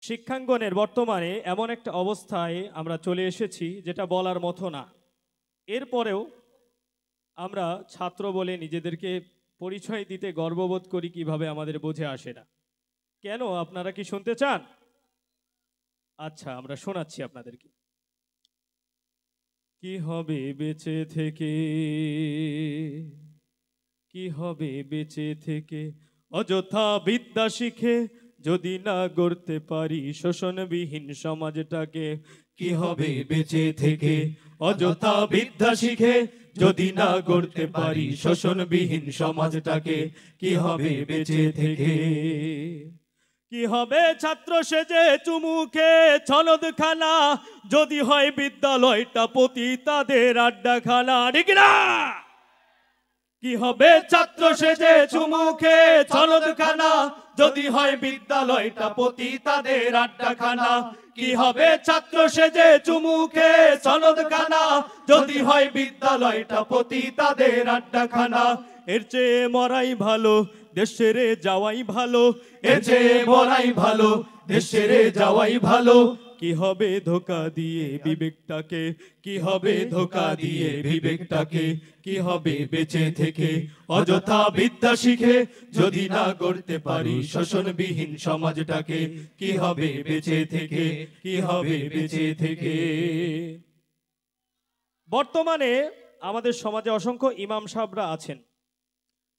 শিক্ষাঙ্গনের বর্তমানে এমন একটা অবস্থায় আমরা চলে এসেছি যেটা বলার মতো না। এরপরেও আমরা ছাত্র বলে নিজেদেরকে পরিচয় দিতে গর্ববোধ করি, কিভাবে আমাদের বোঝে আসে না। কেন, আপনারা কি শুনতে চান? আচ্ছা, আমরা শোনাচ্ছি আপনাদেরকে। কি হবে বেঁচে থেকে, কি হবে বেঁচে থেকে, অযথা বিদ্যা শিখে যদি না গড়তে পারি শোষণবিহীন সমাজটাকে। কি হবে বেঁচে থেকে, অযথা বিদ্যা শিখে যদি না গড়তে পারি শোষণবিহীন সমাজটাকে। কি হবে বেঁচে থেকে, কি হবে ছাত্র সেজে চুমুখে ছনদখানা, যদি হয় বিদ্যালয়টা পতিতাদের আড্ডাখানা। ঠিক না? কি হবে ছাত্র সেজে চুমুখে ছনদখানা, যদি হয় বিদ্যালয়টা পতিতাদের আড্ডাখানা। কি হবে ছাত্র সেজে চুমুখে ছনদখানা, যদি হয় বিদ্যালয়টা পতিতাদের আড্ডাখানা। এর চেয়ে মরাই ভালো, দেশ ছেড়ে যাওয়াই ভালো। এর চেয়ে মরাই ভালো, দেশ ছেড়ে যাওয়াই ভালো। কি হবে ধোকা দিয়ে বিবেকটাকে, কি হবে ধোকা দিয়ে বিবেকটাকে। কি হবে বেঁচে থেকে, অযথা বিদ্যা শিখে যদি না গড়তে পারি শোষণবিহীন সমাজটাকে। কি হবে বেঁচে থেকে, কি হবে বেঁচে থেকে। বর্তমানে আমাদের সমাজে অসংখ্য ইমাম সাহেবরা আছেন।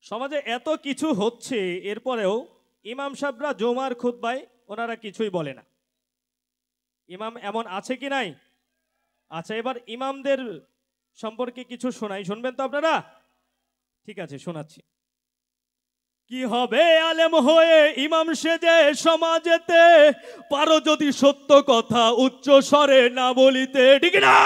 সমাজে এত কিছু হচ্ছে, এরপরেও ইমাম সাহেবরা জুমার খুতবায় ওনারা কিছুই বলে না। ইমাম এমন আছে কি নাই? আচ্ছা, এবার ইমামদের সম্পর্কে কিছু শোনাই, শুনবেন তো আপনারা? ঠিক আছে, শোনাচ্ছি। কি হবে আলেম হয়ে ইমাম সেজে সমাজেতে, পারো যদি সত্য কথা উচ্চ স্বরে না বলিতে। ঠিক না?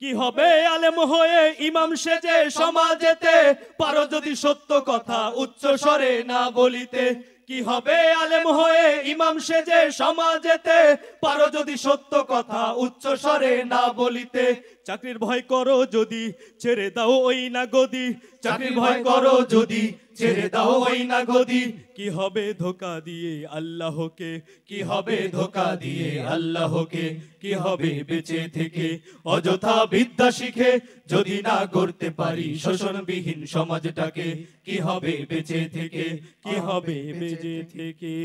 কি হবে আলেম হয়ে ইমাম সেজে সমাজেতে, পারো যদি সত্য কথা উচ্চ স্বরে না বলিতে। কি হবে আলেম হয়ে ইমাম সেজে সমাজেতে, পারো যদি সত্য কথা উচ্চ স্বরে না বলিতে। চাকরির ভয় করো যদি ছেড়ে দাও ওই না গদি। চাকরির ভয় করো যদি ছেড়ে দাও ওই না গদি। কি হবে ধোকা দিয়ে আল্লাহকে, কি হবে ধোকা দিয়ে আল্লাহকে। কি হবে বেঁচে থেকে, অযথা বিদ্যা শিখে যদি না গড়তে পারি শোষণবিহীন সমাজটাকে। কি হবে বেঁচে থেকে, কি হবে বেঁচে থেকে।